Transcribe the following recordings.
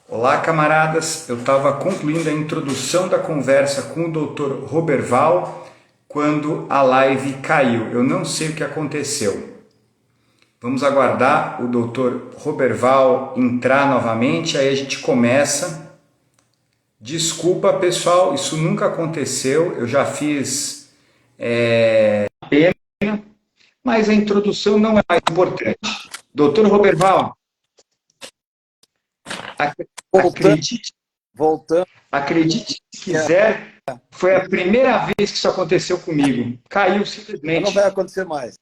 Olá, camaradas. Eu estava concluindo a introdução da conversa com o Dr. Roberval quando a live caiu. Eu não sei o que aconteceu. Vamos aguardar o Dr. Roberval entrar novamente, aí a gente começa. Desculpa, pessoal, isso nunca aconteceu. Eu já fiz pena, mas a introdução não é mais importante. Dr. Roberval, Voltando, acredite voltando, Acredite se quiser, foi a primeira vez que isso aconteceu comigo. Caiu mas não vai simplesmente. acontecer mais.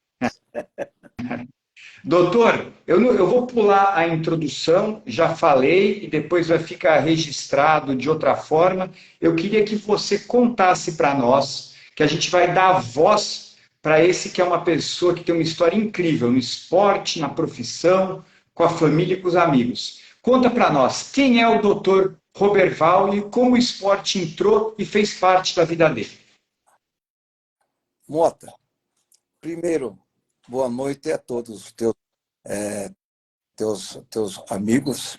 Doutor, eu vou pular a introdução, já falei, e depois vai ficar registrado de outra forma. Eu queria que você contasse para nós, que a gente vai dar voz para esse que é uma pessoa que tem uma história incrível no esporte, na profissão, com a família e com os amigos. Conta para nós, quem é o doutor Roberval e como o esporte entrou e fez parte da vida dele. Mota, primeiro, boa noite a todos os teus amigos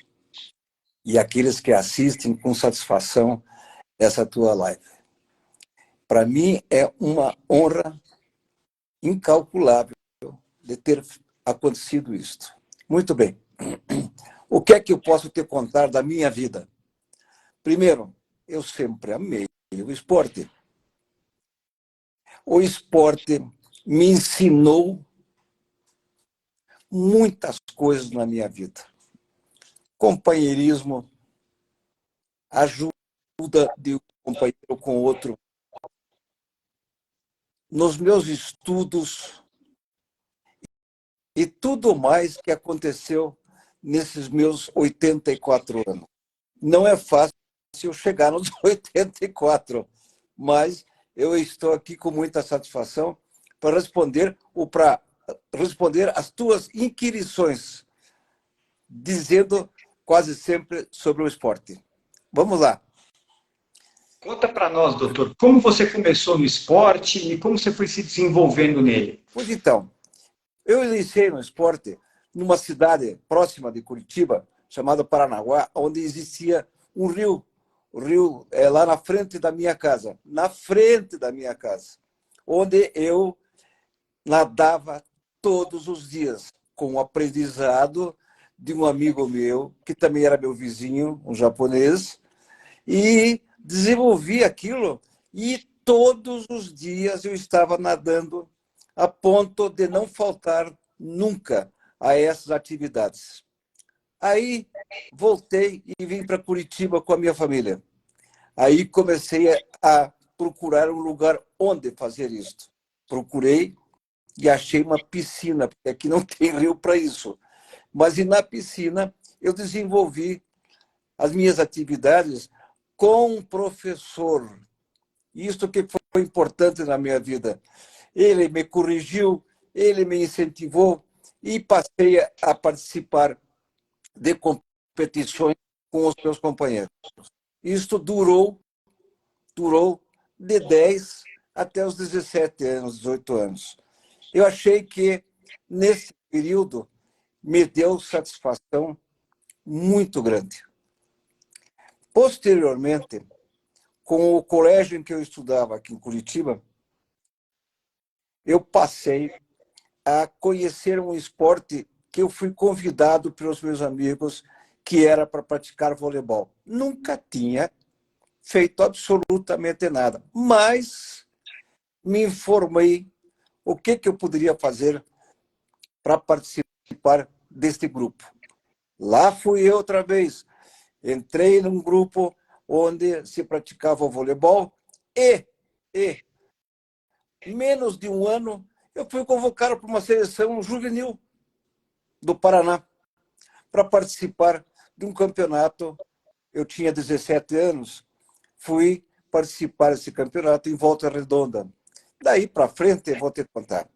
e aqueles que assistem com satisfação essa tua live. Para mim é uma honra incalculável de ter acontecido isto. Muito bem. O que é que eu posso te contar da minha vida? Primeiro, eu sempre amei o esporte. O esporte me ensinou muitas coisas na minha vida. Companheirismo, ajuda de um companheiro com o outro. Nos meus estudos e tudo mais que aconteceu nesses meus 84 anos. Não é fácil chegar nos 84, mas eu estou aqui com muita satisfação para responder as tuas inquirições, dizendo quase sempre sobre o esporte. Vamos lá. Conta para nós, doutor, como você começou no esporte e como você foi se desenvolvendo nele. Pois então, eu iniciei no esporte numa cidade próxima de Curitiba, chamada Paranaguá, onde existia um rio. O rio é lá na frente da minha casa, onde eu nadava todos os dias, com o aprendizado de um amigo meu, que também era meu vizinho, um japonês, e desenvolvi aquilo, e todos os dias eu estava nadando a ponto de não faltar nunca a essas atividades. Aí voltei e vim para Curitiba com a minha família. Aí comecei a procurar um lugar onde fazer isso. Procurei e achei uma piscina, porque aqui não tem rio para isso. Mas e na piscina eu desenvolvi as minhas atividades com um professor. Isso que foi importante na minha vida. Ele me corrigiu, ele me incentivou e passei a participar de competições com os meus companheiros. Isso durou de 10 até os 17 anos, 18 anos. Eu achei que, nesse período, me deu satisfação muito grande. Posteriormente, com o colégio em que eu estudava aqui em Curitiba, eu passei a conhecer um esporte que eu fui convidado pelos meus amigos, que era para praticar voleibol. Nunca tinha feito absolutamente nada, mas me informei o que eu poderia fazer para participar deste grupo. Lá fui eu outra vez. Entrei num grupo onde se praticava o voleibol e menos de um ano, eu fui convocado para uma seleção juvenil do Paraná para participar de um campeonato. Eu tinha 17 anos, fui participar desse campeonato em Volta Redonda. Daí para frente, eu vou te contar.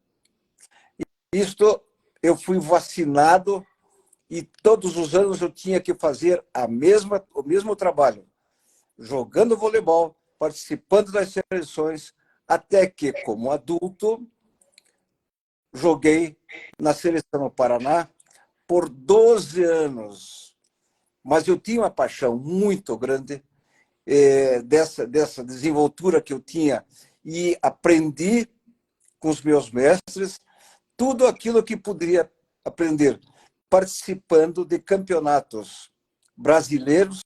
Isto, eu fui vacinado e todos os anos eu tinha que fazer o mesmo trabalho, jogando voleibol, participando das seleções, até que, como adulto, joguei na seleção do Paraná por 12 anos. mas eu tinha uma paixão muito grande dessa desenvoltura que eu tinha e aprendi com os meus mestres tudo aquilo que poderia aprender, participando de campeonatos brasileiros,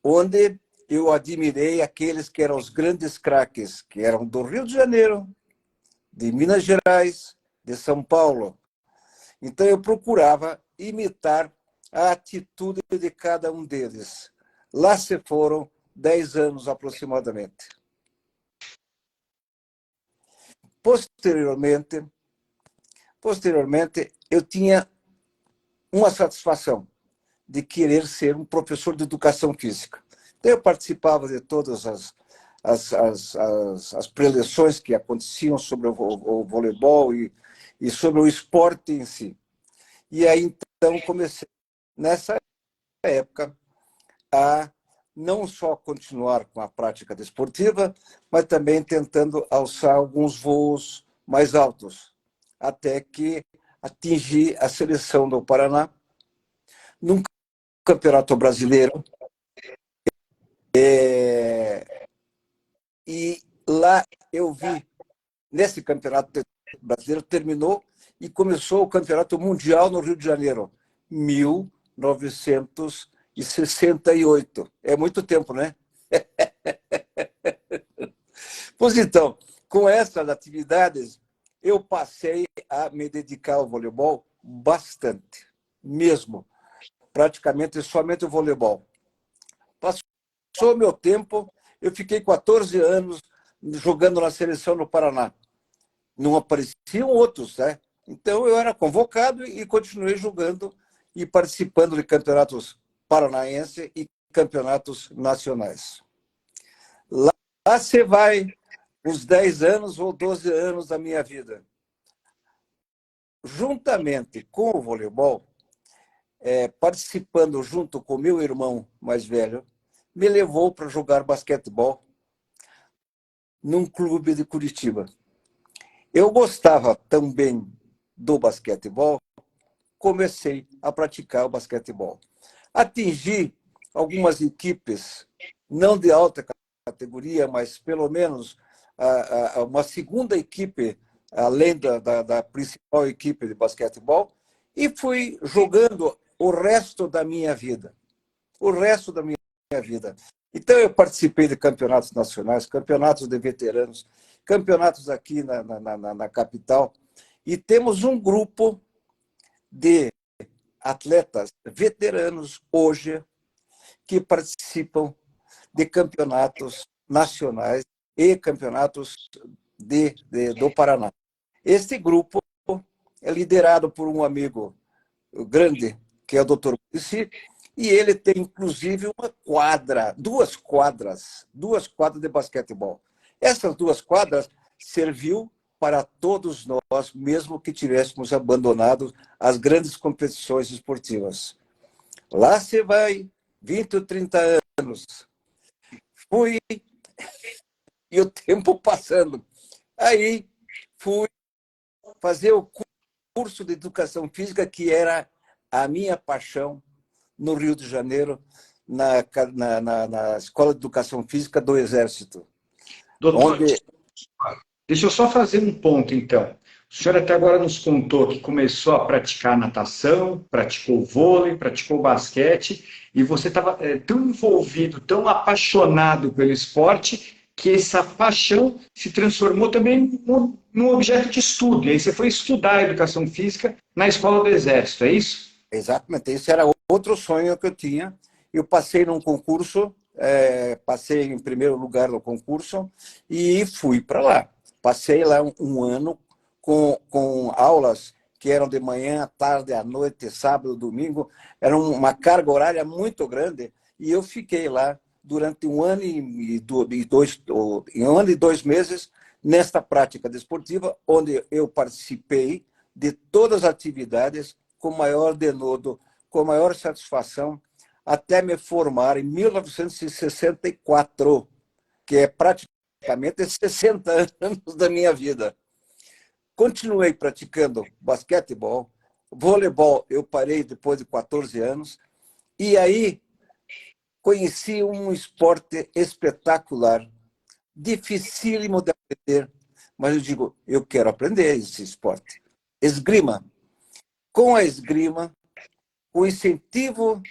onde eu admirei aqueles que eram os grandes craques, que eram do Rio de Janeiro, de Minas Gerais, de São Paulo. Então, eu procurava imitar a atitude de cada um deles. Lá se foram 10 anos aproximadamente. Posteriormente, eu tinha uma satisfação de querer ser um professor de educação física. Então, eu participava de todas as preleções que aconteciam sobre o voleibol e sobre o esporte em si. E aí, então, comecei, nessa época, a não só continuar com a prática desportiva, mas também tentando alçar alguns voos mais altos, até que atingi a seleção do Paraná num campeonato brasileiro. E lá eu vi, nesse campeonato brasileiro, terminou e começou o campeonato mundial no Rio de Janeiro, 1968. É muito tempo, né? Pois então, com essas atividades, eu passei a me dedicar ao voleibol bastante, mesmo, praticamente somente o voleibol. Passou meu tempo, eu fiquei 14 anos jogando na seleção no Paraná. Não apareciam outros, né? Então eu era convocado e continuei jogando e participando de campeonatos paranaenses e campeonatos nacionais. Lá você vai uns 10 anos ou 12 anos da minha vida. Juntamente com o voleibol, participando junto com meu irmão mais velho, me levou para jogar basquetebol num clube de Curitiba. Eu gostava também do basquetebol, comecei a praticar o basquetebol. Atingi algumas equipes, não de alta categoria, mas pelo menos uma segunda equipe, além da principal equipe de basquetebol, e fui jogando o resto da minha vida. O resto da minha vida. Então, eu participei de campeonatos nacionais, campeonatos de veteranos, campeonatos aqui na capital, e temos um grupo de atletas veteranos hoje que participam de campeonatos nacionais e campeonatos do Paraná. Este grupo é liderado por um amigo grande, que é o Dr. Muricy, e ele tem, inclusive, duas quadras de basquetebol. Essas duas quadras serviu para todos nós, mesmo que tivéssemos abandonado as grandes competições esportivas. Lá você vai, 20 ou 30 anos. Fui, e o tempo passando. Aí fui fazer o curso de educação física, que era a minha paixão, no Rio de Janeiro, na Escola de Educação Física do Exército. Doutor, deixa eu só fazer um ponto, então. O senhor até agora nos contou que começou a praticar natação, praticou vôlei, praticou basquete, e você estava tão envolvido, tão apaixonado pelo esporte, que essa paixão se transformou também num objeto de estudo. E aí você foi estudar a educação física na Escola do Exército, é isso? Exatamente. Esse era outro sonho que eu tinha. Eu passei num concurso, passei em primeiro lugar no concurso e fui para lá. Passei lá um ano com aulas que eram de manhã, à tarde, à noite, sábado, domingo. Era uma carga horária muito grande e eu fiquei lá durante um ano e 2 meses nesta prática desportiva, onde eu participei de todas as atividades com maior denodo, com maior satisfação, até me formar em 1964, que é praticamente 60 anos da minha vida. Continuei praticando basquetebol, voleibol eu parei depois de 14 anos, E aí conheci um esporte espetacular, dificílimo de aprender, mas eu digo, eu quero aprender esse esporte. Esgrima. Com a esgrima, o incentivo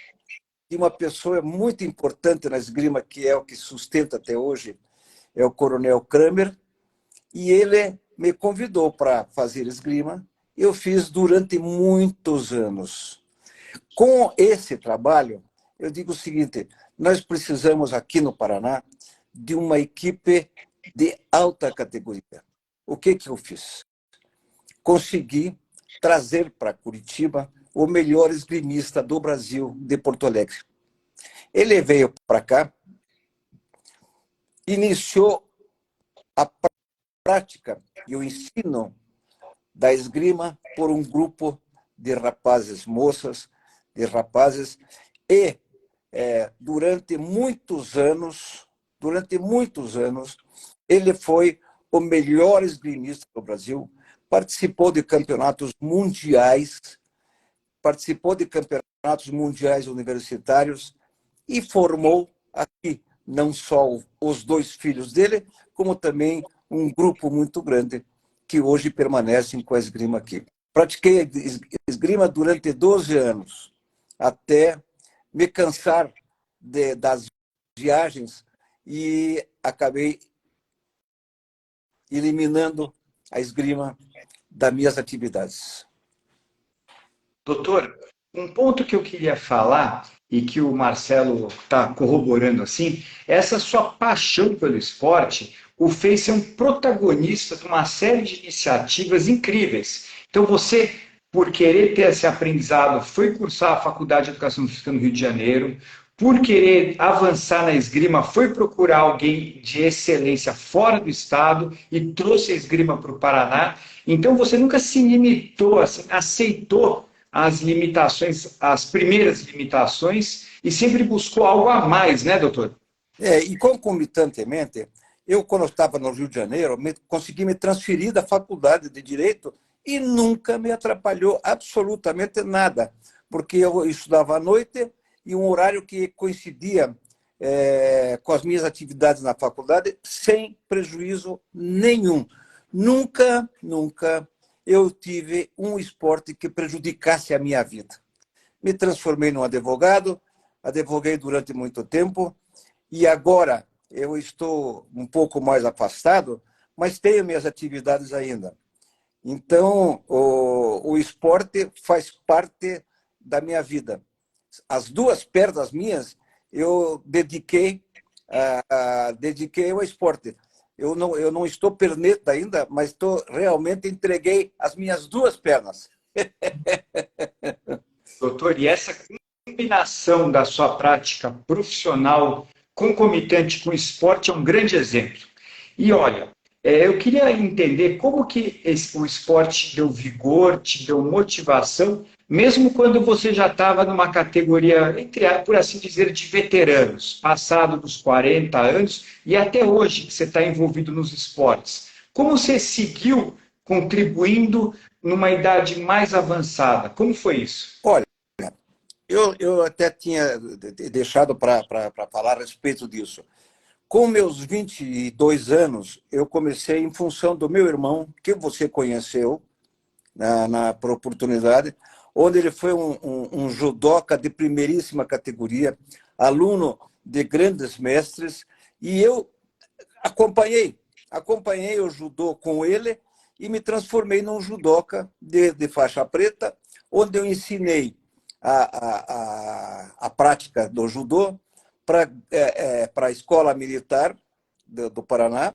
de uma pessoa muito importante na esgrima, que é o que sustenta até hoje, é o Coronel Kramer, e ele me convidou para fazer esgrima. Eu fiz durante muitos anos. Com esse trabalho, eu digo o seguinte, nós precisamos aqui no Paraná de uma equipe de alta categoria. O que eu fiz? Consegui trazer para Curitiba o melhor esgrimista do Brasil, de Porto Alegre. Ele veio para cá, iniciou a prática e o ensino da esgrima por um grupo de rapazes, moças, de rapazes, e durante muitos anos, ele foi o melhor esgrimista do Brasil, participou de campeonatos mundiais, universitários e formou aqui não só os 2 filhos dele, como também um grupo muito grande que hoje permanecem com a esgrima aqui. Pratiquei esgrima durante 12 anos, até me cansar das viagens e acabei eliminando a esgrima das minhas atividades. Doutor, um ponto que eu queria falar e que o Marcelo está corroborando assim, essa sua paixão pelo esporte o fez ser um protagonista de uma série de iniciativas incríveis. Então você, por querer ter esse aprendizado, foi cursar a Faculdade de Educação Física no Rio de Janeiro, por querer avançar na esgrima, foi procurar alguém de excelência fora do estado e trouxe a esgrima para o Paraná. Então você nunca se limitou, assim, aceitou as limitações, as primeiras limitações, e sempre buscou algo a mais, né, doutor? E concomitantemente, eu, quando eu estava no Rio de Janeiro, consegui me transferir da faculdade de Direito e nunca me atrapalhou absolutamente nada, porque eu estudava à noite e um horário que coincidia com as minhas atividades na faculdade, sem prejuízo nenhum. Nunca eu tive um esporte que prejudicasse a minha vida. Me transformei num advogado, advoguei durante muito tempo, e agora eu estou um pouco mais afastado, mas tenho minhas atividades ainda. Então, o esporte faz parte da minha vida. As 2 pernas minhas eu dediquei ao esporte. Eu não estou perneta ainda, mas realmente entreguei as minhas 2 pernas. Doutor, e essa combinação da sua prática profissional concomitante com o esporte é um grande exemplo. E olha, eu queria entender como que o esporte te deu vigor, te deu motivação, mesmo quando você já estava numa categoria, por assim dizer, de veteranos, passado dos 40 anos, e até hoje que você está envolvido nos esportes. Como você seguiu contribuindo numa idade mais avançada? Como foi isso? Olha, eu até tinha deixado para falar a respeito disso. Com meus 22 anos, eu comecei em função do meu irmão, que você conheceu por oportunidade, onde ele foi um judoca de primeiríssima categoria, aluno de grandes mestres, e eu acompanhei o judô com ele e me transformei num judoca de faixa preta, onde eu ensinei a prática do judô para a Escola Militar do Paraná,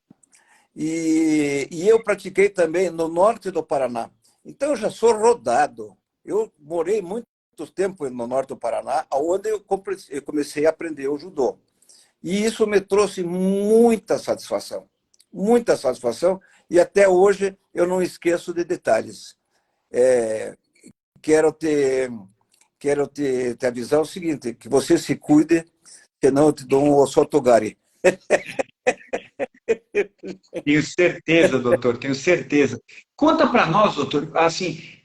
e eu pratiquei também no norte do Paraná. Então, eu já sou rodado. Eu morei muito tempo no norte do Paraná, onde eu comecei a aprender o judô. E isso me trouxe muita satisfação, e até hoje eu não esqueço de detalhes. Quero te avisar o seguinte, que você se cuide, senão eu te dou um osotogari. Tenho certeza, doutor, tenho certeza. Conta para nós, doutor, assim,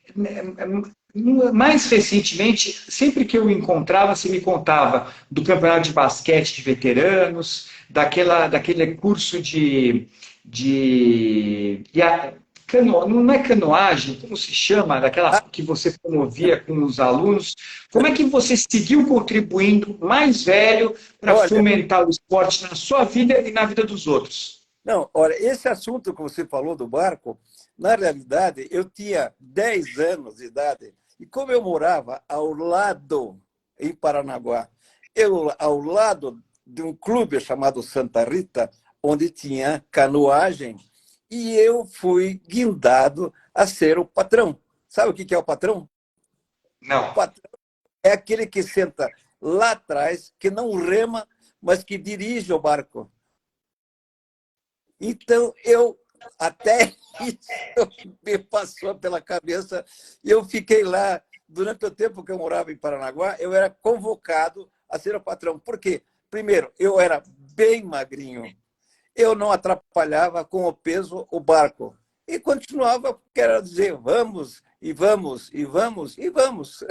mais recentemente, sempre que eu encontrava, você me contava do campeonato de basquete de veteranos, daquele curso não é canoagem, como se chama, daquela Ah, que você promovia com os alunos. Como é que você seguiu contribuindo mais velho para olha, fomentar o esporte na sua vida e na vida dos outros? não, olha, esse assunto que você falou do barco, na realidade, eu tinha 10 anos de idade, e como eu morava ao lado, em Paranaguá, ao lado de um clube chamado Santa Rita, onde tinha canoagem, e eu fui guindado a ser o patrão. Sabe o que é o patrão? O Não. patrão é aquele que senta lá atrás, que não rema, mas que dirige o barco. Então, até isso me passou pela cabeça, e eu fiquei lá, durante o tempo que eu morava em Paranaguá, eu era convocado a ser o patrão. Por quê? Primeiro, eu era bem magrinho, eu não atrapalhava com o peso o barco, e continuava, quero dizer, vamos, e vamos, e vamos, e vamos.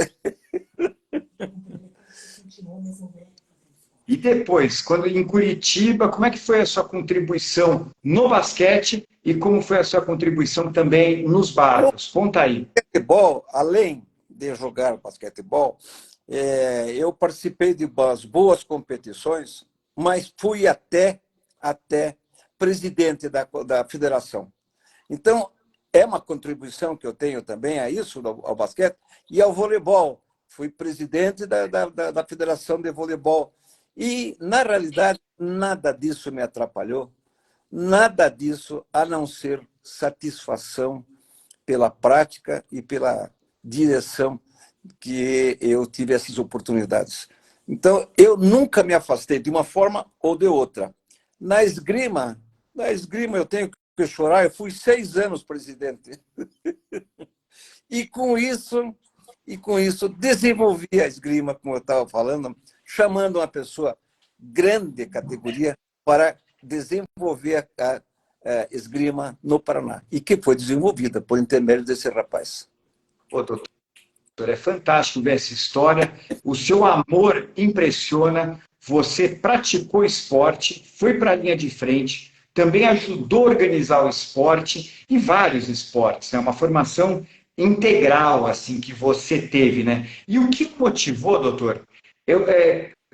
E depois, quando em Curitiba, como é que foi a sua contribuição no basquete e como foi a sua contribuição também nos No barcos? Conta aí. basquetebol, além de jogar basquetebol, eu participei de umas boas competições, mas fui até presidente da federação. Então, é uma contribuição que eu tenho também a isso, ao basquete, e ao voleibol. Fui presidente da Federação de Voleibol. E, na realidade, nada disso me atrapalhou, nada disso a não ser satisfação pela prática e pela direção que eu tive essas oportunidades. Então, eu nunca me afastei de uma forma ou de outra. Na esgrima eu tenho que chorar, eu fui 6 anos presidente. E com isso desenvolvi a esgrima, como eu estava falando, chamando uma pessoa grande categoria para desenvolver a esgrima no Paraná, e que foi desenvolvida por intermédio desse rapaz. Pô, doutor, é fantástico ver essa história. O seu amor impressiona. Você praticou esporte, foi para a linha de frente, também ajudou a organizar o esporte e vários esportes, né? Uma formação integral assim que você teve, né? E o que motivou, doutor? Eu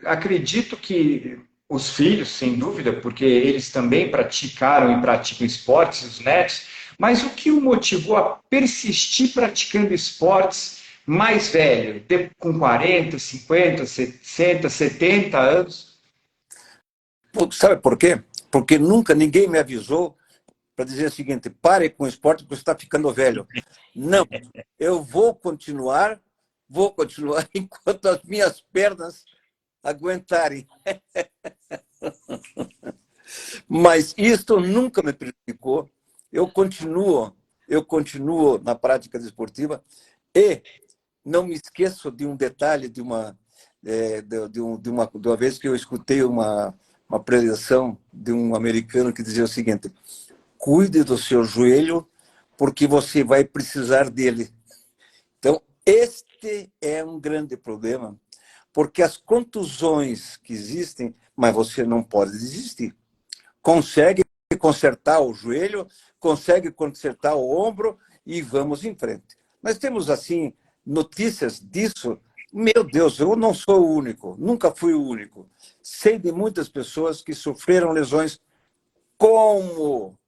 acredito que os filhos, sem dúvida, porque eles também praticaram e praticam esportes, os netos, mas o que o motivou a persistir praticando esportes mais velho, com 40, 50, 60, 70 anos? Sabe por quê? Porque nunca ninguém me avisou para dizer o seguinte: pare com o esporte porque você está ficando velho. Não, eu vou continuar enquanto as minhas pernas aguentarem. Mas isso nunca me prejudicou. Eu continuo na prática desportiva, e não me esqueço de um detalhe de uma vez que eu escutei uma preleção de um americano que dizia o seguinte: cuide do seu joelho, porque você vai precisar dele. Então, este é um grande problema, porque as contusões que existem, mas você não pode desistir. Consegue consertar o joelho, consegue consertar o ombro, e vamos em frente. Nós temos, assim, notícias disso. Meu Deus, eu não sou o único, nunca fui o único. Sei de muitas pessoas que sofreram lesões como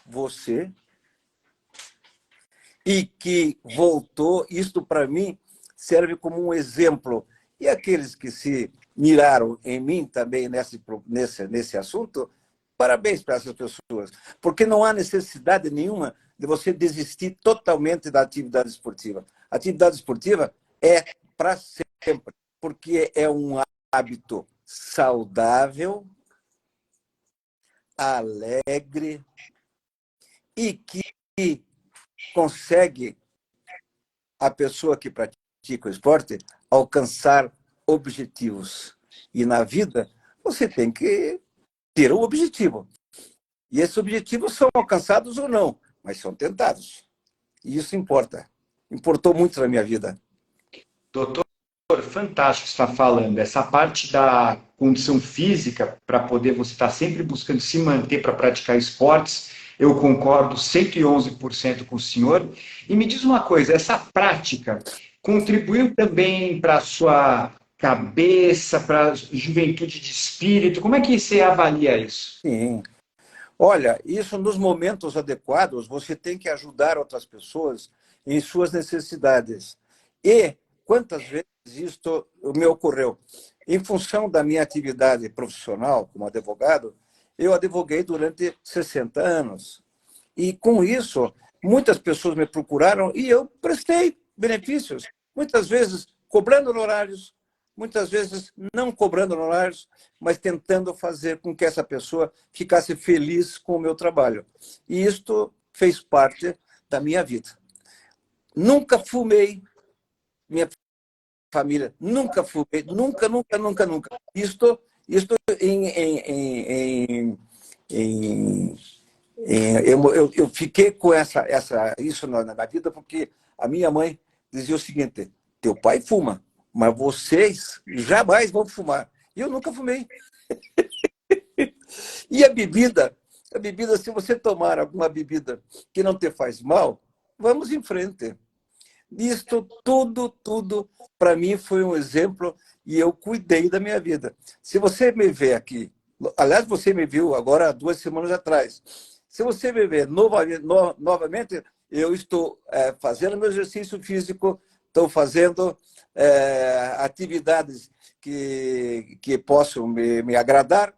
você, e que voltou. Isto, para mim, serve como um exemplo. E aqueles que se miraram em mim também nesse assunto, parabéns para essas pessoas, porque não há necessidade nenhuma de você desistir totalmente da atividade esportiva. A atividade esportiva é para sempre, porque é um hábito saudável, alegre, e que consegue a pessoa que pratica o esporte alcançar objetivos. E na vida, você tem que ter um objetivo. E esses objetivos são alcançados ou não, mas são tentados. E isso importa. importou muito na minha vida. Doutor, fantástico você está falando. Essa parte da condição física, para poder você estar sempre buscando se manter para praticar esportes, eu concordo 111% com o senhor. E me diz uma coisa, essa prática contribuiu também para a sua cabeça, para a juventude de espírito? Como é que você avalia isso? Sim. Olha, isso nos momentos adequados, você tem que ajudar outras pessoas em suas necessidades. E quantas vezes isto me ocorreu? Em função da minha atividade profissional como advogado, eu advoguei durante 60 anos. E com isso, muitas pessoas me procuraram e eu prestei benefícios, muitas vezes cobrando honorários, muitas vezes não cobrando honorários, mas tentando fazer com que essa pessoa ficasse feliz com o meu trabalho. E isto fez parte da minha vida. Nunca fumei, minha família nunca fumei, nunca, nunca, nunca, nunca. Isto em eu fiquei com isso na vida porque a minha mãe dizia o seguinte: teu pai fuma, mas vocês jamais vão fumar. E eu nunca fumei. E a bebida, se você tomar alguma bebida que não te faz mal, vamos em frente. Isto tudo, para mim, foi um exemplo e eu cuidei da minha vida. Se você me vê aqui, aliás, você me viu agora 2 semanas atrás, se você me ver novamente, eu estou fazendo meu exercício físico, estou fazendo atividades que possam me agradar,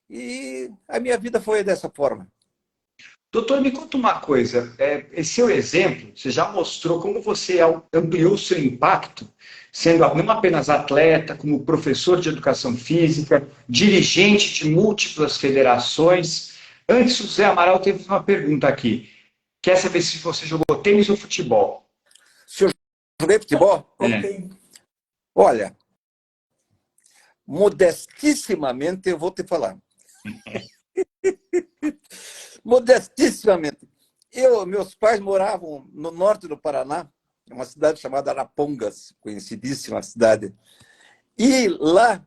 e a minha vida foi dessa forma. Doutor, me conta uma coisa. Esse seu exemplo, você já mostrou como você ampliou o seu impacto, sendo não apenas atleta, como professor de educação física, dirigente de múltiplas federações. Antes, o Zé Amaral teve uma pergunta aqui. Quer saber se você jogou tênis ou futebol? Se eu joguei futebol? Ok. Olha, modestissimamente eu vou te falar. Modestissimamente. Meus pais moravam no norte do Paraná, uma cidade chamada Arapongas, conhecidíssima cidade. E lá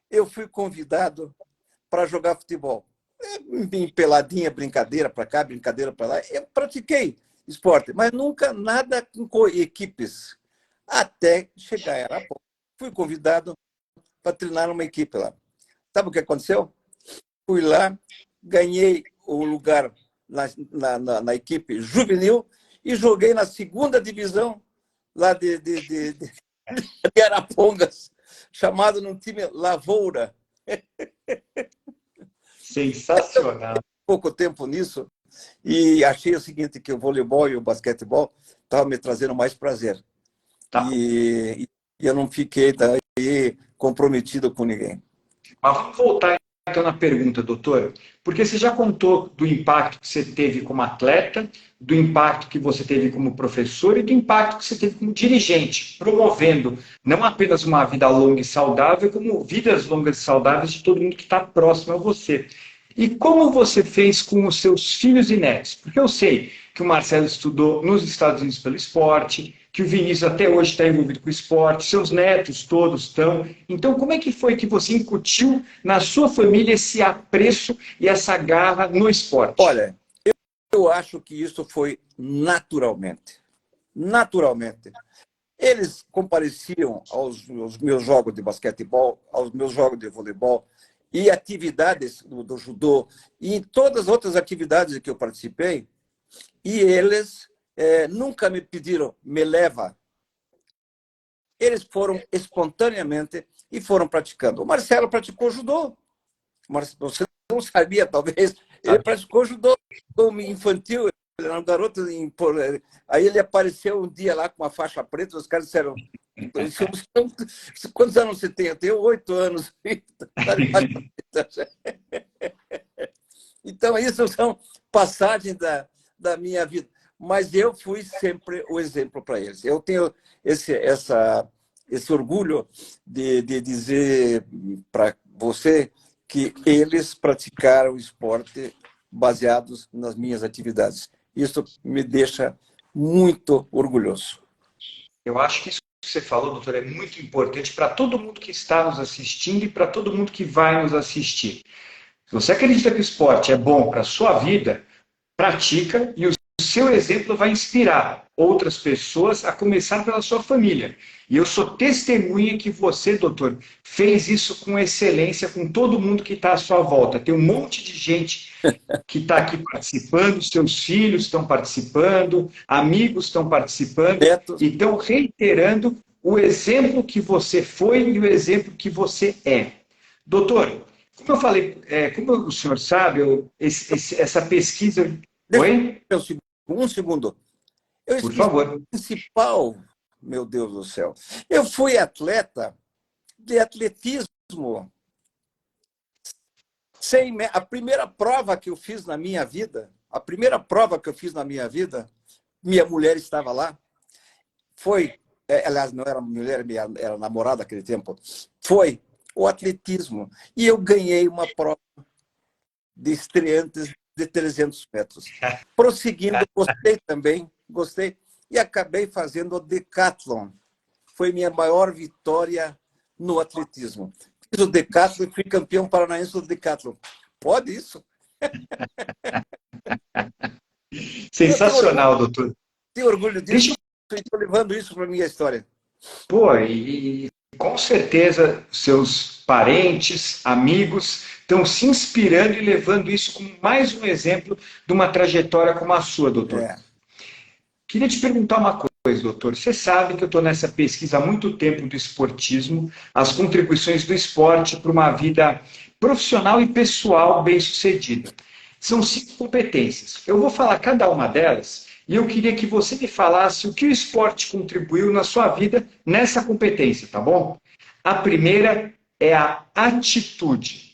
eu fui convidado para jogar futebol. Em peladinha, brincadeira para cá, brincadeira para lá. Eu pratiquei esporte, mas nunca nada com equipes. Até chegar em Arapongas. Fui convidado para treinar uma equipe lá. Sabe o que aconteceu? Fui lá, ganhei o lugar na equipe juvenil e joguei na 2ª divisão lá de Arapongas, chamado num time Lavoura. Sensacional. Pouco tempo nisso e achei o seguinte, que o voleibol e o basquetebol estavam me trazendo mais prazer. Tá. E eu não fiquei daí comprometido com ninguém. Mas vamos voltar então na pergunta, doutor, porque você já contou do impacto que você teve como atleta, do impacto que você teve como professor e do impacto que você teve como dirigente, promovendo não apenas uma vida longa e saudável, como vidas longas e saudáveis de todo mundo que está próximo a você. E como você fez com os seus filhos e netos? Porque eu sei que o Marcelo estudou nos Estados Unidos pelo esporte, que o Vinícius até hoje está envolvido com o esporte, seus netos todos estão. Então, como é que foi que você incutiu na sua família esse apreço e essa garra no esporte? Olha, eu acho que isso foi naturalmente. Naturalmente. Eles compareciam aos meus jogos de basquetebol, aos meus jogos de voleibol e atividades do judô e em todas as outras atividades que eu participei, e eles nunca me pediram, me leva. Eles foram espontaneamente e foram praticando. O Marcelo praticou judô. Você não sabia, talvez. Ele praticou judô infantil. Ele era um garoto. Aí ele apareceu um dia lá com uma faixa preta. Os caras disseram: quantos anos você tem? Eu tenho 8 anos. Então, isso são passagens da minha vida. Mas eu fui sempre o exemplo para eles. Eu tenho esse orgulho de dizer para você que eles praticaram esporte baseados nas minhas atividades. Isso me deixa muito orgulhoso. Eu acho que isso que você falou, doutor, é muito importante para todo mundo que está nos assistindo e para todo mundo que vai nos assistir. Se você acredita que o esporte é bom para a sua vida, pratica e o seu exemplo vai inspirar outras pessoas, a começar pela sua família. E eu sou testemunha que você, doutor, fez isso com excelência com todo mundo que está à sua volta. Tem um monte de gente que está aqui participando, seus filhos estão participando, amigos estão participando, Netos. e estão reiterando o exemplo que você foi e o exemplo que você é. Doutor, como eu falei, como o senhor sabe, essa pesquisa... Oi? Deixa um segundo. Eu Por esqueci favor. o principal, meu Deus do céu. Eu fui atleta de atletismo. A primeira prova que eu fiz na minha vida, minha mulher estava lá, foi, aliás, não era mulher, era namorada naquele tempo, foi o atletismo. E eu ganhei uma prova de estreantes de 300 metros. Prosseguindo, gostei, e acabei fazendo o decathlon. Foi minha maior vitória no atletismo. Fiz o decathlon e fui campeão paranaense do decathlon. Pode isso? Sensacional, doutor. Tenho orgulho disso. Deixa Estou levando isso para a minha história. Pô, e com certeza seus parentes, amigos estão se inspirando e levando isso como mais um exemplo de uma trajetória como a sua, doutor. Queria te perguntar uma coisa, doutor. Você sabe que eu estou nessa pesquisa há muito tempo do esportismo, as contribuições do esporte para uma vida profissional e pessoal bem-sucedida. São 5 competências. Eu vou falar cada uma delas e eu queria que você me falasse o que o esporte contribuiu na sua vida nessa competência, tá bom? A primeira é a atitude.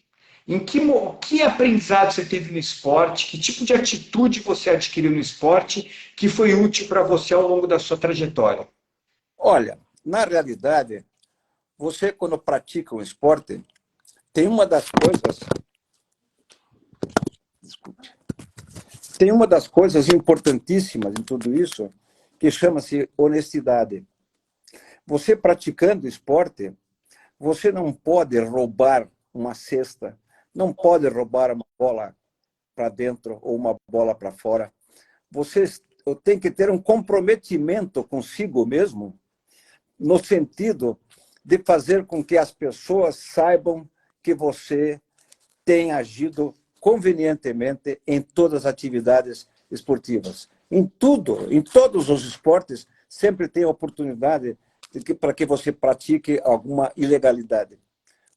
Que aprendizado você teve no esporte? Que tipo de atitude você adquiriu no esporte que foi útil para você ao longo da sua trajetória? Olha, na realidade, você quando pratica um esporte, tem uma das coisas... Desculpe. Tem uma das coisas importantíssimas em tudo isso, que chama-se honestidade. Você praticando esporte, você não pode roubar uma cesta, não pode roubar uma bola para dentro ou uma bola para fora. Você tem que ter um comprometimento consigo mesmo, no sentido de fazer com que as pessoas saibam que você tem agido convenientemente em todas as atividades esportivas. Em tudo, em todos os esportes, sempre tem oportunidade para que você pratique alguma ilegalidade.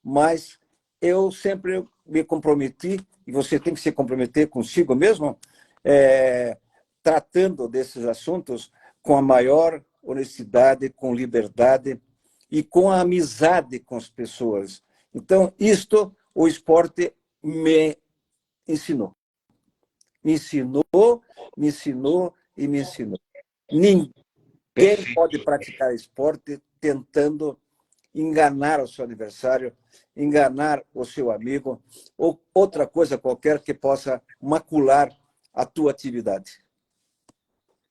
Mas eu sempre me comprometi, e você tem que se comprometer consigo mesmo, tratando desses assuntos com a maior honestidade, com liberdade e com a amizade com as pessoas. Então, isto o esporte me ensinou. Me ensinou e me ensinou. Ninguém pode praticar esporte tentando enganar o seu adversário, enganar o seu amigo, ou outra coisa qualquer que possa macular a tua atividade.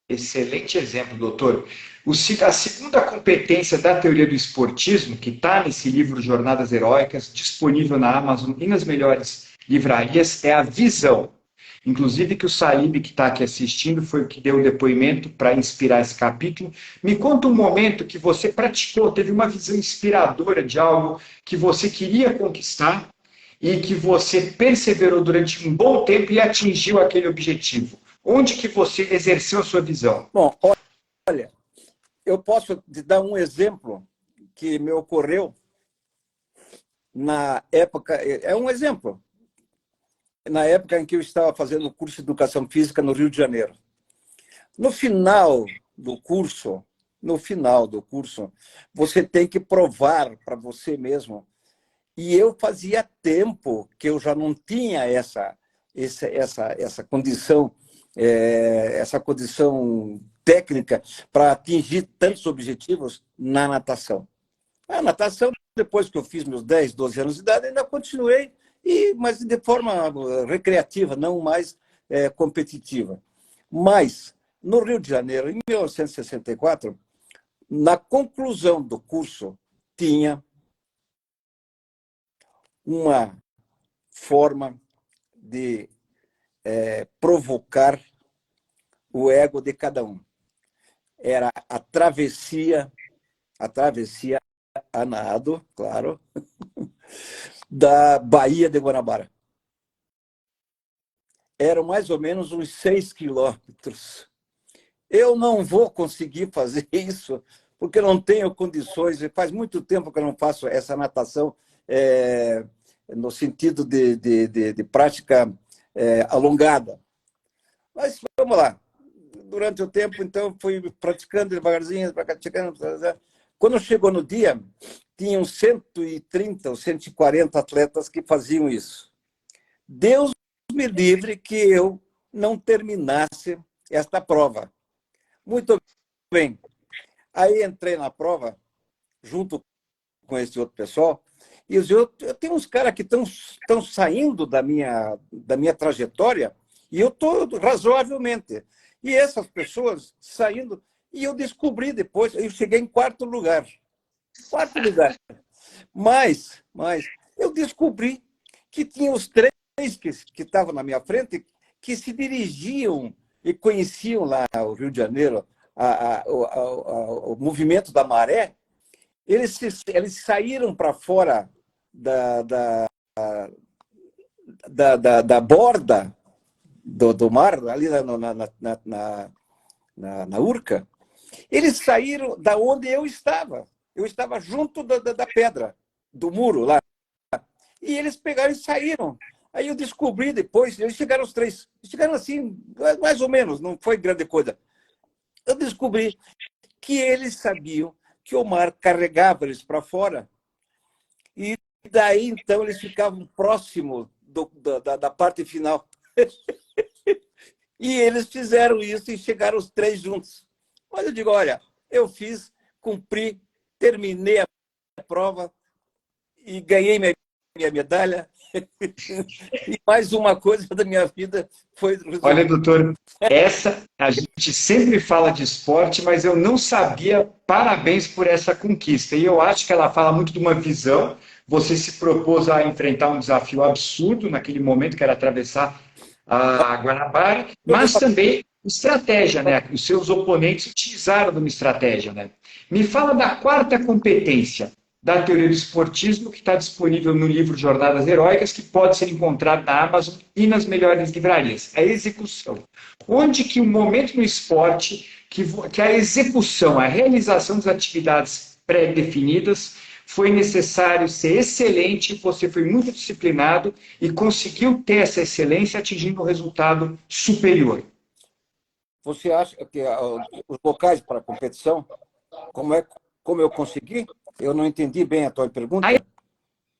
Excelente exemplo, doutor. A segunda competência da teoria do esportismo, que está nesse livro Jornadas Heróicas, disponível na Amazon e nas melhores livrarias, é a visão. Inclusive que o Salib, que está aqui assistindo, foi o que deu o depoimento para inspirar esse capítulo. Me conta um momento que você praticou, teve uma visão inspiradora de algo que você queria conquistar e que você perseverou durante um bom tempo e atingiu aquele objetivo. Onde que você exerceu a sua visão? Bom, olha, eu posso te dar um exemplo que me ocorreu na época, é um exemplo, na época em que eu estava fazendo o curso de Educação Física no Rio de Janeiro. No final do curso, você tem que provar para você mesmo. E eu fazia tempo que eu já não tinha essa condição, essa condição técnica para atingir tantos objetivos na natação. A natação, depois que eu fiz meus 10, 12 anos de idade, ainda continuei, mas de forma recreativa, não mais competitiva. Mas, no Rio de Janeiro, em 1964, Na conclusão do curso, tinha uma forma de provocar o ego de cada um. Era a travessia a nado, claro, da Baía de Guanabara. Eram mais ou menos uns 6 quilômetros. Eu não vou conseguir fazer isso, porque não tenho condições. Faz muito tempo que eu não faço essa natação no sentido de prática alongada. Mas vamos lá. Durante o tempo, então, fui praticando devagarzinho, praticando. Quando chegou no dia, tinham 130 ou 140 atletas que faziam isso. Deus me livre que eu não terminasse esta prova. Muito bem. Aí entrei na prova, junto com esse outro pessoal, e eu tenho uns caras que estão saindo da minha trajetória, e eu estou razoavelmente. E essas pessoas saindo, e eu descobri depois, eu cheguei em quarto lugar. Quarto lugar. Mas eu descobri que tinha os três que estavam na minha frente, que se dirigiam e conheciam lá o Rio de Janeiro, o movimento da maré. Eles saíram para fora da borda do mar, ali na Urca. Eles saíram da onde eu estava. Eu estava junto da pedra, do muro lá. E eles pegaram e saíram. Aí eu descobri depois, eles chegaram os três. Chegaram assim, mais ou menos, não foi grande coisa. Eu descobri que eles sabiam que o mar carregava eles para fora. E daí, então, eles ficavam próximos da parte final. E eles fizeram isso e chegaram os três juntos. Mas eu digo, olha, eu fiz, cumpri, terminei a prova e ganhei minha medalha. E mais uma coisa da minha vida foi... Olha, doutor, essa a gente sempre fala de esporte, mas eu não sabia. Parabéns por essa conquista. E eu acho que ela fala muito de uma visão. Você se propôs a enfrentar um desafio absurdo naquele momento, que era atravessar a Guanabara, mas também estratégia, né? Os seus oponentes utilizaram de uma estratégia, né? Me fala da quarta competência da teoria do esportismo, que está disponível no livro Jornadas Heróicas, que pode ser encontrado na Amazon e nas melhores livrarias. A execução. Onde que o momento no esporte, que a execução, a realização das atividades pré-definidas, foi necessário ser excelente, você foi muito disciplinado e conseguiu ter essa excelência atingindo um resultado superior. Você acha que os locais para a competição, como eu consegui? Eu não entendi bem a tua pergunta. A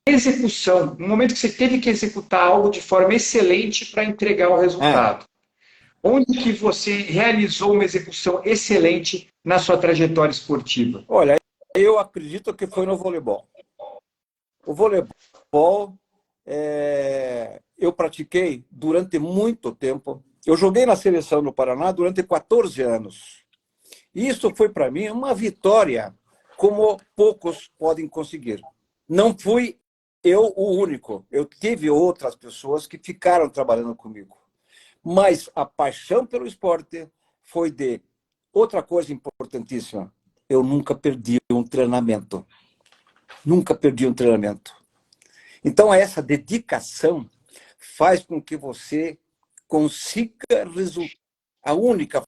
execução, no momento que você teve que executar algo de forma excelente para entregar o resultado. Onde que você realizou uma execução excelente na sua trajetória esportiva? Olha, eu acredito que foi no voleibol. O voleibol, eu pratiquei durante muito tempo. Eu joguei na seleção no Paraná durante 14 anos. Isso foi para mim uma vitória, como poucos podem conseguir. Não fui eu o único. Eu tive outras pessoas que ficaram trabalhando comigo. Mas a paixão pelo esporte foi de outra coisa importantíssima. Eu nunca perdi um treinamento. Nunca perdi um treinamento. Então, essa dedicação faz com que você consiga resultar. A única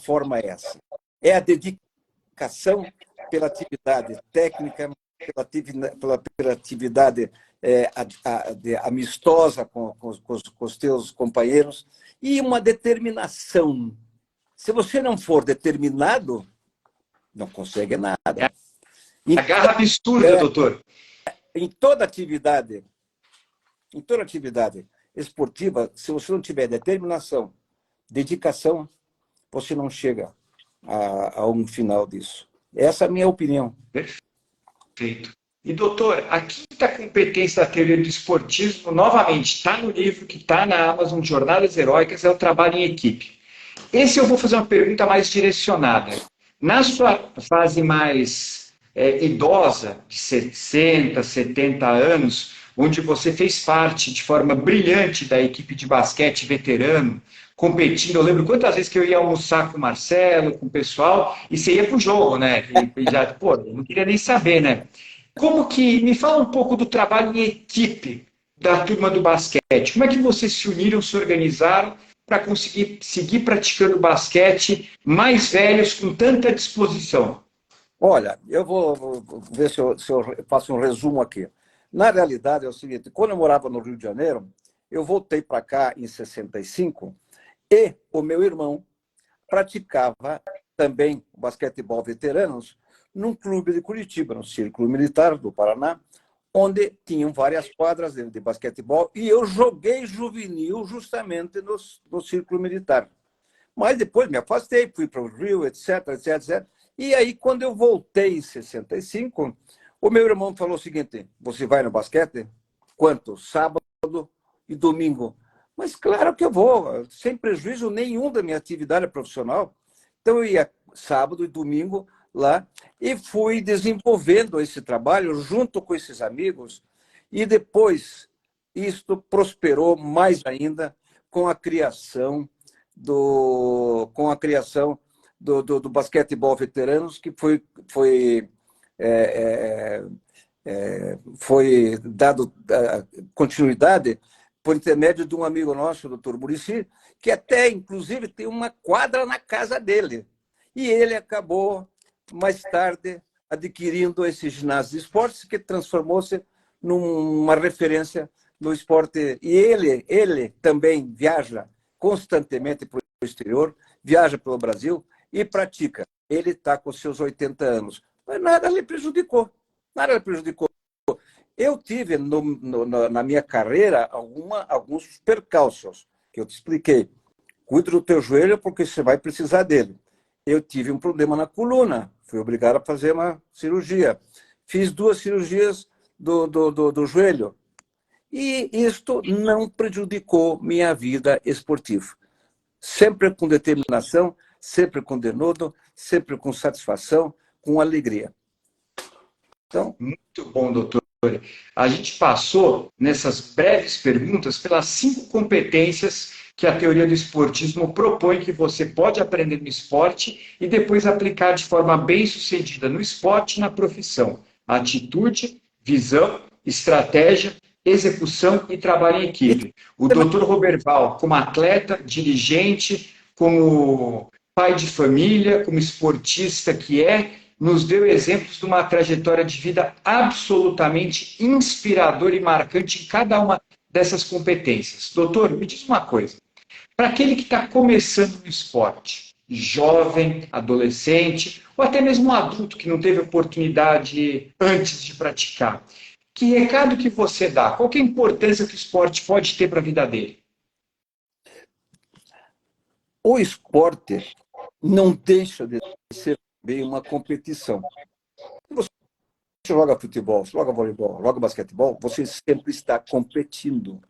forma é essa. É a dedicação pela atividade técnica, pela atividade amistosa com os teus companheiros e uma determinação. Se você não for determinado, não consegue nada. A garra absurda, doutor. Em toda atividade esportiva, se você não tiver determinação, dedicação, você não chega a um final disso. Essa é a minha opinião. Perfeito. E, doutor, a quinta competência da teoria do esportismo, novamente, está no livro que está na Amazon, Jornadas Heróicas, é o trabalho em equipe. Esse eu vou fazer uma pergunta mais direcionada. Na sua fase mais idosa, de 60, 70 anos, onde você fez parte de forma brilhante da equipe de basquete veterano, competindo. Eu lembro quantas vezes que eu ia almoçar com o Marcelo, com o pessoal, e você ia pro jogo, né? E já, pô, eu não queria nem saber, né? Como que, me fala um pouco do trabalho em equipe da turma do basquete. Como é que vocês se uniram, se organizaram para conseguir seguir praticando basquete mais velhos com tanta disposição? Olha, eu vou ver se eu faço um resumo aqui. Na realidade, é o seguinte: quando eu morava no Rio de Janeiro, eu voltei para cá em 65 e o meu irmão praticava também basquetebol veteranos num clube de Curitiba, no Círculo Militar do Paraná, onde tinham várias quadras de basquetebol, e eu joguei juvenil justamente no Círculo Militar. Mas depois me afastei, fui para o Rio, etc, etc, etc. E aí, quando eu voltei em 65, o meu irmão falou o seguinte: você vai no basquete? Quanto? Sábado e domingo. Mas claro que eu vou, sem prejuízo nenhum da minha atividade profissional. Então eu ia sábado e domingo lá e fui desenvolvendo esse trabalho junto com esses amigos, e depois isto prosperou mais ainda com a criação do basquetebol veteranos, que é, foi dado continuidade por intermédio de um amigo nosso, o doutor Muricy, que até, inclusive, tem uma quadra na casa dele. E ele acabou, mais tarde, adquirindo esse ginásio de esportes, que transformou-se numa referência no esporte. E ele também viaja constantemente para o exterior, viaja pelo Brasil e pratica. Ele está com seus 80 anos. Mas nada lhe prejudicou. Nada lhe prejudicou. Eu tive na minha carreira alguns percalços, que eu te expliquei. Cuide do teu joelho porque você vai precisar dele. Eu tive um problema na coluna, fui obrigado a fazer uma cirurgia. Fiz 2 cirurgias do joelho. E isto não prejudicou minha vida esportiva. Sempre com determinação, sempre com denodo, sempre com satisfação, com alegria. Então, Muito bom, doutor. A gente passou, nessas breves perguntas, pelas 5 competências que a teoria do esportismo propõe que você pode aprender no esporte e depois aplicar de forma bem-sucedida no esporte e na profissão. Atitude, visão, estratégia, execução e trabalho em equipe. O doutor Roberval, como atleta, dirigente, como pai de família, como esportista que nos deu exemplos de uma trajetória de vida absolutamente inspiradora e marcante em cada uma dessas competências. Doutor, me diz uma coisa. Para aquele que está começando no esporte, jovem, adolescente, ou até mesmo um adulto que não teve oportunidade antes de praticar, que recado que você dá? Qual que é a importância que o esporte pode ter para a vida dele? o esporte não deixa de ser bem uma competição. Se você joga futebol, joga voleibol, joga basquetebol, você sempre está competindo.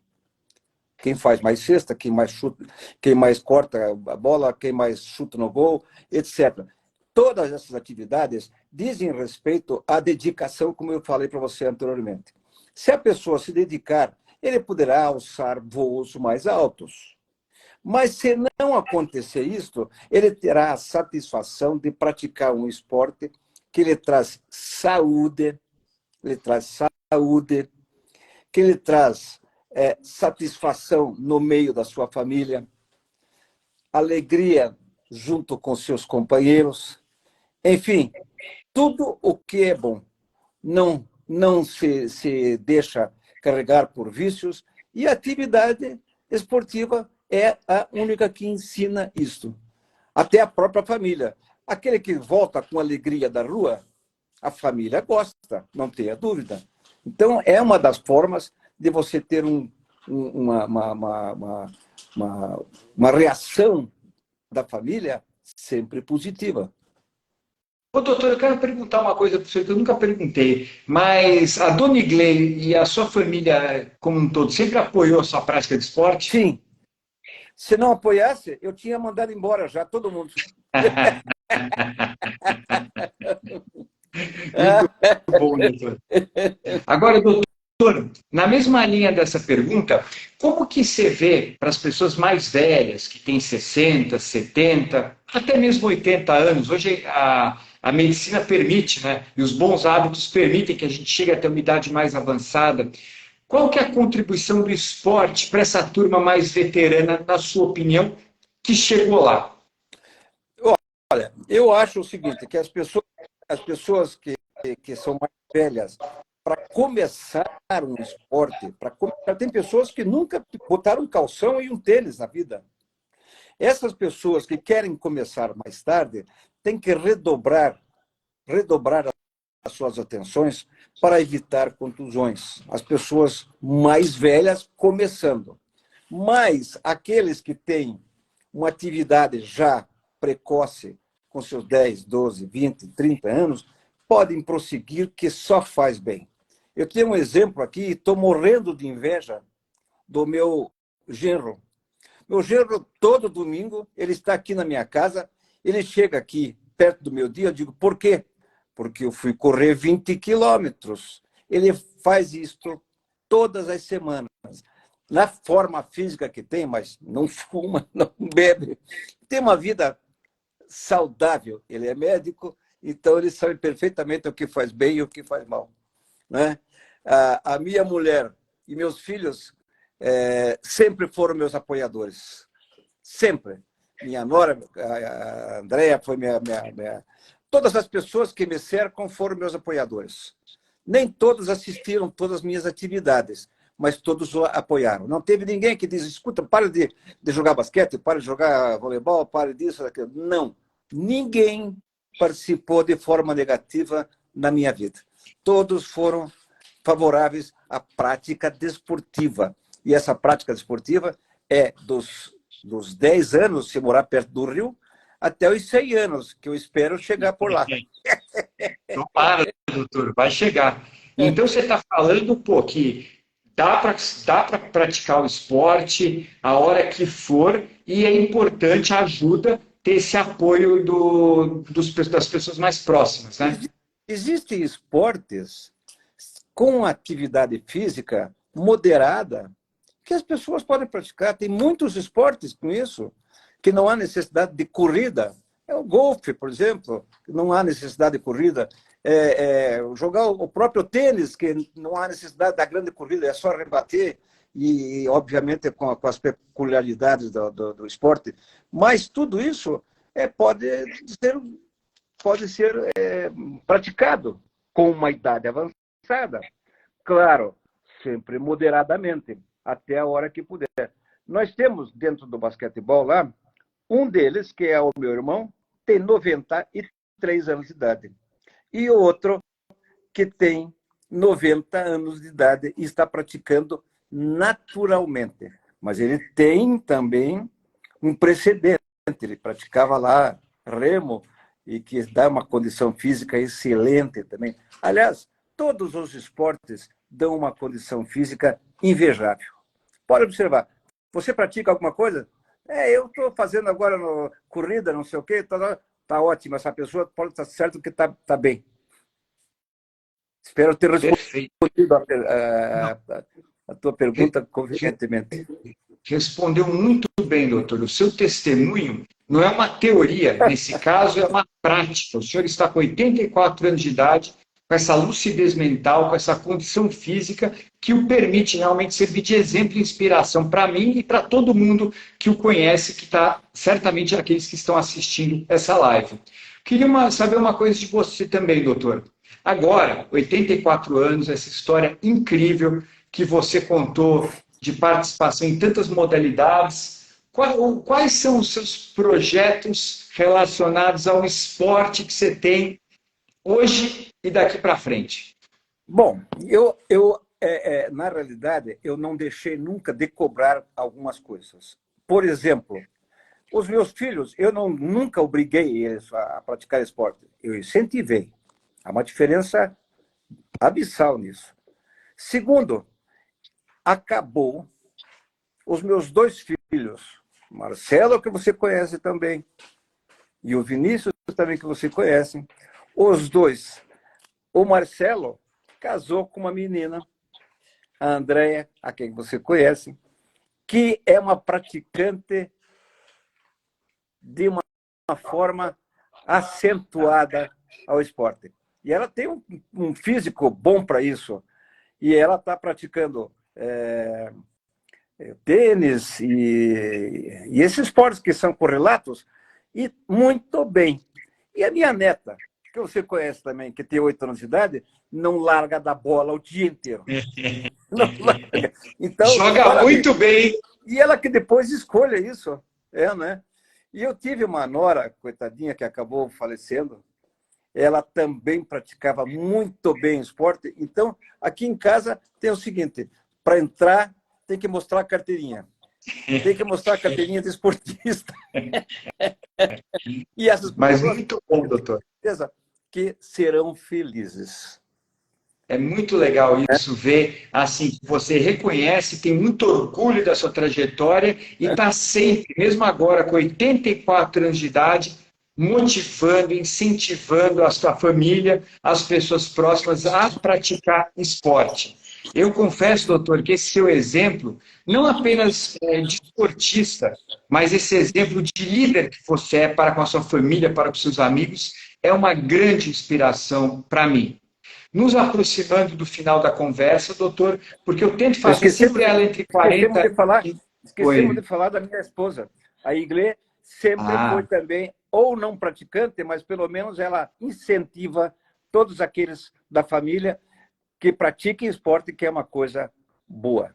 Quem faz mais cesta, quem mais chuta, quem mais corta a bola, quem mais chuta no gol, etc. Todas essas atividades dizem respeito à dedicação, como eu falei para você anteriormente. Se a pessoa se dedicar, ele poderá alçar voos mais altos. Mas se não acontecer isso, ele terá a satisfação de praticar um esporte que lhe traz saúde, que lhe traz satisfação no meio da sua família, alegria junto com seus companheiros, enfim, tudo o que é bom. Não se deixa carregar por vícios, e a atividade esportiva é a única que ensina isto. Até a própria família. Aquele que volta com alegria da rua, a família gosta, não tenha dúvida. Então, é uma das formas de você ter uma reação da família sempre positiva. Ô, doutor, eu quero perguntar uma coisa para o senhor que eu nunca perguntei, mas a dona Iglei e a sua família como um todo sempre apoiou a sua prática de esporte? Sim. Se não apoiasse, eu tinha mandado embora já todo mundo. Muito bom, doutor. Agora, doutor, na mesma linha dessa pergunta, como que você vê para as pessoas mais velhas, que têm 60, 70, até mesmo 80 anos, hoje a medicina permite, né, e os bons hábitos permitem que a gente chegue até uma idade mais avançada. Qual que é a contribuição do esporte para essa turma mais veterana, na sua opinião, que chegou lá? Olha, eu acho o seguinte, que as pessoas que são mais velhas, para começar um esporte, tem pessoas que nunca botaram um calção e um tênis na vida. Essas pessoas que querem começar mais tarde têm que redobrar as suas atenções para evitar contusões. As pessoas mais velhas começando. Mas aqueles que têm uma atividade já precoce, com seus 10, 12, 20, 30 anos, podem prosseguir, que só faz bem. Eu tenho um exemplo aqui, estou morrendo de inveja do meu genro. Meu genro, todo domingo, ele está aqui na minha casa, ele chega aqui perto do meu dia, eu digo, por quê? Porque eu fui correr 20 quilômetros. Ele faz isto todas as semanas. Na forma física que tem, mas não fuma, não bebe. Tem uma vida saudável. Ele é médico, então ele sabe perfeitamente o que faz bem e o que faz mal. Né? A minha mulher e meus filhos sempre foram meus apoiadores. Sempre. Minha nora, a Andréia, foi minha... Todas as pessoas que me cercam foram meus apoiadores. Nem todos assistiram todas as minhas atividades, mas todos apoiaram. Não teve ninguém que diz, escuta, para de jogar basquete, para de jogar voleibol, para disso, daquilo. Não. Ninguém participou de forma negativa na minha vida. Todos foram favoráveis à prática desportiva. E essa prática desportiva é dos 10 anos, se morar perto do Rio, até os 100 anos, que eu espero chegar por lá. Não para, doutor, vai chegar. Então, você está falando, pô, que dá para praticar o esporte a hora que for e é importante a ajuda ter esse apoio das pessoas mais próximas, né? Existem esportes com atividade física moderada que as pessoas podem praticar. Tem muitos esportes com isso, que não há necessidade de corrida. É o golfe, por exemplo, que não há necessidade de corrida. Jogar o próprio tênis, que não há necessidade da grande corrida, é só rebater, e obviamente com as peculiaridades do esporte. Mas tudo isso pode ser praticado com uma idade avançada. Claro, sempre moderadamente, até a hora que puder. Nós temos dentro do basquetebol lá, um deles, que é o meu irmão, tem 93 anos de idade. E o outro, que tem 90 anos de idade e está praticando naturalmente. Mas ele tem também um precedente. Ele praticava lá remo e que dá uma condição física excelente também. Aliás, todos os esportes dão uma condição física invejável. Pode observar. Você pratica alguma coisa? Eu estou fazendo agora corrida, não sei o quê, está ótimo. Essa pessoa pode estar certo que está bem. Espero ter respondido a tua pergunta convenientemente. Respondeu muito bem, doutor. O seu testemunho não é uma teoria, nesse caso é uma prática. O senhor está com 84 anos de idade, com essa lucidez mental, com essa condição física que o permite realmente servir de exemplo e inspiração para mim e para todo mundo que o conhece, que está certamente aqueles que estão assistindo essa live. Queria saber uma coisa de você também, doutor. Agora, 84 anos, essa história incrível que você contou de participação em tantas modalidades. Quais são os seus projetos relacionados ao esporte que você tem hoje e daqui para frente? Bom, na realidade, eu não deixei nunca de cobrar algumas coisas. Por exemplo, os meus filhos, eu nunca obriguei eles a praticar esporte. Eu incentivei. Há uma diferença abissal nisso. Segundo, acabou os meus dois filhos, Marcelo, que você conhece também, e o Vinícius também, que você conhece. Os dois. O Marcelo casou com uma menina, a Andréia, a quem você conhece, que é uma praticante de uma forma acentuada ao esporte. E ela tem um físico bom para isso. E ela está praticando tênis e esses esportes que são correlatos, e muito bem. E a minha neta, que você conhece também, que tem 8 anos de idade, não larga da bola o dia inteiro. Não larga. Então, Joga parabéns. muito bem. E ela que depois escolha isso. Né? E eu tive uma nora, coitadinha, que acabou falecendo. Ela também praticava muito bem esporte. Então, aqui em casa tem o seguinte, para entrar, tem que mostrar a carteirinha. Tem que mostrar a carteirinha de esportista. E essas Mas pessoas, muito bom, doutor. certeza, que serão felizes. É muito legal isso, ver assim, que você reconhece, tem muito orgulho da sua trajetória e está sempre, mesmo agora com 84 anos de idade, motivando, incentivando a sua família, as pessoas próximas a praticar esporte. Eu confesso, doutor, que esse seu exemplo, não apenas de esportista, mas esse exemplo de líder que você é para com a sua família, para com seus amigos, é uma grande inspiração para mim. Nos aproximando do final da conversa, doutor, porque eu tento fazer sempre ela entre 40 e... Esquecemos de falar da minha esposa. A Iglê sempre foi também, ou não praticante, mas pelo menos ela incentiva todos aqueles da família que pratiquem esporte, que é uma coisa boa.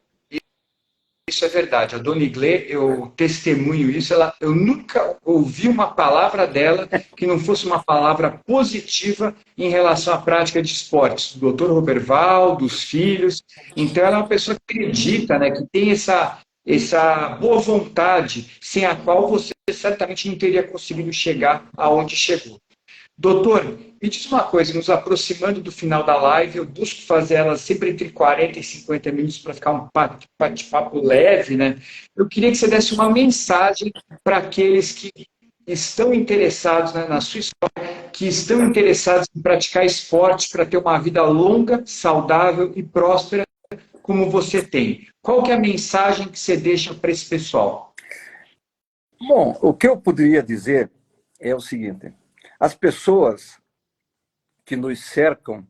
Isso é verdade. A dona Iglê, eu testemunho isso, eu nunca ouvi uma palavra dela que não fosse uma palavra positiva em relação à prática de esportes. Do doutor Roberval, dos filhos. Então, ela é uma pessoa que acredita, né, que tem essa boa vontade, sem a qual você certamente não teria conseguido chegar aonde chegou. Doutor, me diz uma coisa, nos aproximando do final da live, eu busco fazer ela sempre entre 40 e 50 minutos para ficar um bate-papo leve, né? Eu queria que você desse uma mensagem para aqueles que estão interessados, né, na sua história, que estão interessados em praticar esporte para ter uma vida longa, saudável e próspera, como você tem. Qual que é a mensagem que você deixa para esse pessoal? Bom, o que eu poderia dizer é o seguinte: as pessoas que nos cercam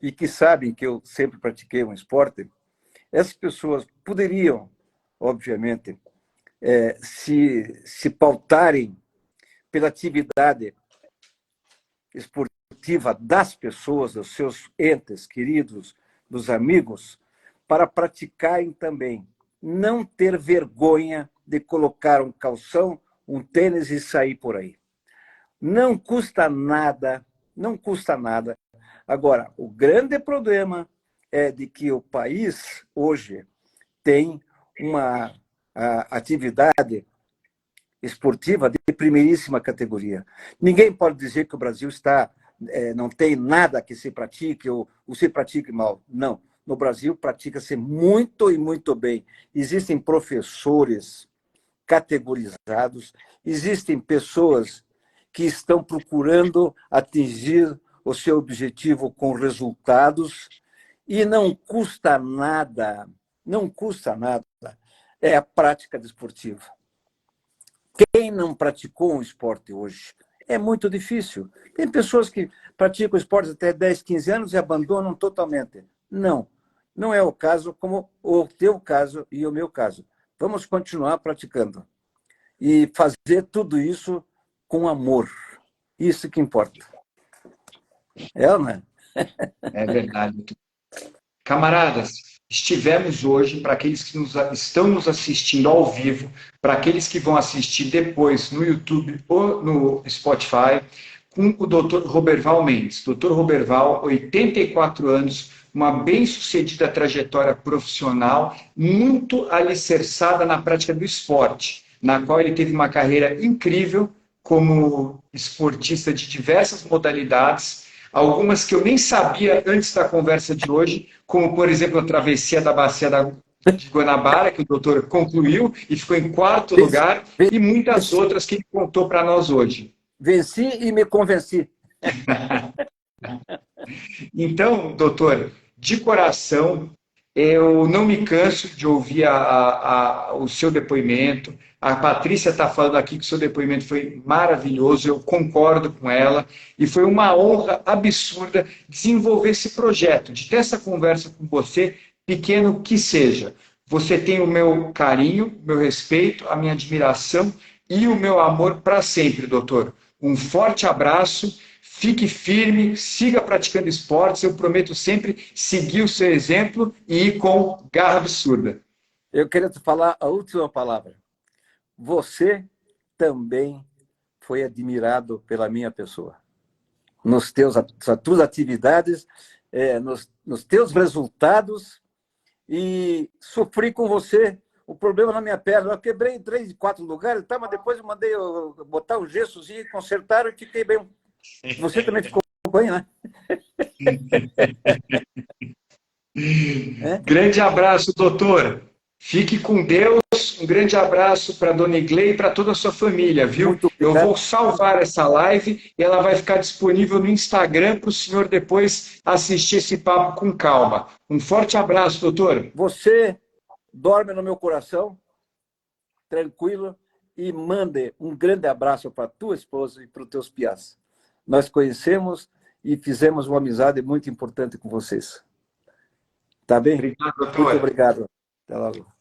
e que sabem que eu sempre pratiquei um esporte, essas pessoas poderiam, obviamente, se pautarem pela atividade esportiva das pessoas, dos seus entes queridos, dos amigos, para praticarem também. Não ter vergonha de colocar um calção, um tênis e sair por aí. Não custa nada, não custa nada. Agora, o grande problema é de que o país hoje tem uma atividade esportiva de primeiríssima categoria. Ninguém pode dizer que o Brasil não tem nada que se pratique ou se pratique mal. Não. No Brasil, pratica-se muito e muito bem. Existem professores categorizados, existem pessoas que estão procurando atingir o seu objetivo com resultados, e não custa nada, é a prática desportiva. Quem não praticou um esporte hoje? É muito difícil. Tem pessoas que praticam esportes até 10, 15 anos e abandonam totalmente. Não é o caso como o teu caso e o meu caso. Vamos continuar praticando e fazer tudo isso com amor. Isso que importa. Né? É verdade. Camaradas, estivemos hoje, para aqueles que estão nos assistindo ao vivo, para aqueles que vão assistir depois no YouTube ou no Spotify, com o Dr. Roberval Mendes. Dr. Roberval, 84 anos, uma bem-sucedida trajetória profissional, muito alicerçada na prática do esporte, na qual ele teve uma carreira incrível como esportista de diversas modalidades, algumas que eu nem sabia antes da conversa de hoje, como, por exemplo, a travessia da Bacia de Guanabara, que o doutor concluiu e ficou em quarto Venci, lugar, e muitas outras que ele contou para nós hoje. venci e me convenci. Então, doutor, de coração, eu não me canso de ouvir o seu depoimento. A Patrícia está falando aqui que o seu depoimento foi maravilhoso, eu concordo com ela, e foi uma honra absurda desenvolver esse projeto, de ter essa conversa com você, pequeno que seja. Você tem o meu carinho, meu respeito, a minha admiração e o meu amor para sempre, doutor. Um forte abraço. Fique firme, siga praticando esportes. Eu prometo sempre seguir o seu exemplo e ir com garra absurda. Eu queria te falar a última palavra. Você também foi admirado pela minha pessoa. Nas tuas atividades, nos teus resultados, e sofri com você o problema na minha perna. Eu quebrei em 3, 4 lugares, tá? Mas depois eu mandei botar o gessozinho, consertaram e fiquei bem. Você também ficou bem, né? É? Grande abraço, doutor. Fique com Deus. Um grande abraço para a dona Iglei e para toda a sua família, viu? Muito Eu obrigado. vou salvar essa live e ela vai ficar disponível no Instagram para o senhor depois assistir esse papo com calma. Um forte abraço, doutor. Você dorme no meu coração, tranquilo, e mande um grande abraço para tua esposa e para os teus piás. Nós conhecemos e fizemos uma amizade muito importante com vocês. Tá bem? Obrigado, Muito doutor. obrigado. Até logo.